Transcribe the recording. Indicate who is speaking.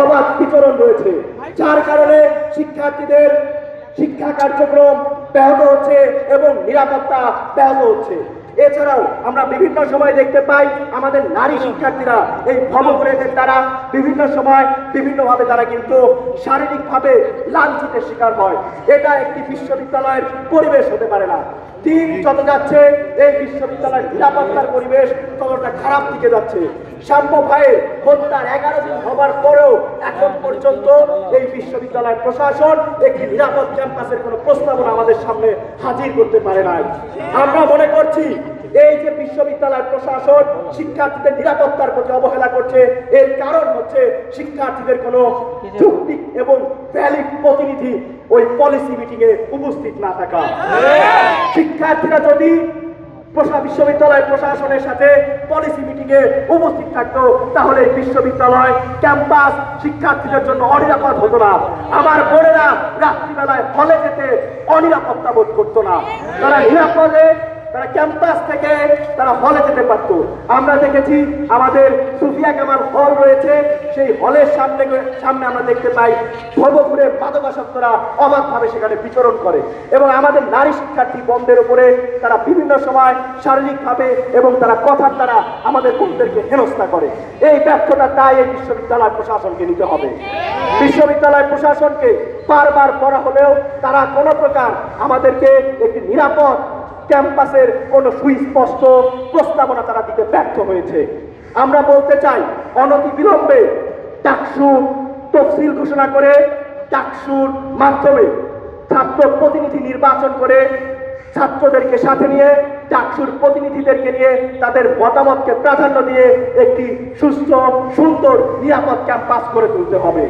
Speaker 1: অবাধ বিচরণ রয়েছে, যার কারণে শিক্ষার্থীদের শিক্ষা কার্যক্রম ব্যাহত হচ্ছে এবং নিরাপত্তা ব্যাহত হচ্ছে। এছাড়াও আমরা বিভিন্ন সময় দেখতে পাই আমাদের নারী শিক্ষার্থীরা এই ভবঘুরেদের দ্বারা বিভিন্ন সময় বিভিন্নভাবে তারা কিন্তু শারীরিকভাবে লাঞ্ছিতের শিকার হয়। এটা একটি বিশ্ববিদ্যালয়ের পরিবেশ হতে পারে না। দিন যত যাচ্ছে এই বিশ্ববিদ্যালয়ের নিরাপত্তার পরিবেশ ততটা খারাপ দিকে যাচ্ছে। শাম্য ভাইয়ের হত্যার 11 দিন হবার পরেও এখন পর্যন্ত এই বিশ্ববিদ্যালয়ের প্রশাসন একটি নিরাপদ ক্যাম্পাসের কোনো প্রস্তাবনা আমাদের সামনে হাজির করতে পারে নাই। আমরা মনে করছি এই যে বিশ্ববিদ্যালয়ের প্রশাসন শিক্ষার্থীদের নিরাপত্তার প্রতি অবহেলা করছে, এর কারণ হচ্ছে শিক্ষার্থীদের কোনো যৌক্তিক এবং ভ্যালিড প্রতিনিধি ওই পলিসি মিটিং এ উপস্থিত না থাকা। শিক্ষার্থীরা যদি বিশ্ববিদ্যালয় প্রশাসনের সাথে পলিসি মিটিং এ উপস্থিত থাকতো তাহলে বিশ্ববিদ্যালয় ক্যাম্পাস শিক্ষার্থীদের জন্য অনিরাপদ হতো না। আমার বোনেরা রাত্রিবেলায় হলে যেতে অনিরাপত্তা বোধ করতো না, তারা নিরাপদে তারা ক্যাম্পাস থেকে তারা হলে যেতে পারত। আমরা দেখেছি আমাদের সুফিয়া কামাল হল রয়েছে, সেই হলের সামনে আমরা দেখতে পাই ভবঘুরে মাদকাসক্তরা অবাধভাবে সেখানে বিচরণ করে এবং আমাদের নারী শিক্ষার্থী বন্ধের উপরে তারা বিভিন্ন সময় শারীরিকভাবে এবং তারা কথার দ্বারা আমাদের বোনদেরকে হেনস্থা করে। এই ব্যর্থতার দায় এই বিশ্ববিদ্যালয় প্রশাসনকে নিতে হবে। বিশ্ববিদ্যালয় প্রশাসনকে বারবার বলা হলেও তারা কোনো প্রকার আমাদেরকে একটি নিরাপদ ক্যাম্পাসের কোনো সুস্পষ্ট প্রস্তাবনা তারা দিতে ব্যর্থ হয়েছে। আমরা বলতে চাই অনতিবিলম্বে ডাকসু তফসিল ঘোষণা করে ডাকসুর মাধ্যমে ছাত্র প্রতিনিধি নির্বাচন করে ছাত্রদেরকে সাথে নিয়ে ডাকসুর প্রতিনিধিদেরকে নিয়ে তাদের মতামতকে প্রাধান্য দিয়ে একটি সুস্থ সুন্দর নিরাপদ ক্যাম্পাস করে তুলতে হবে।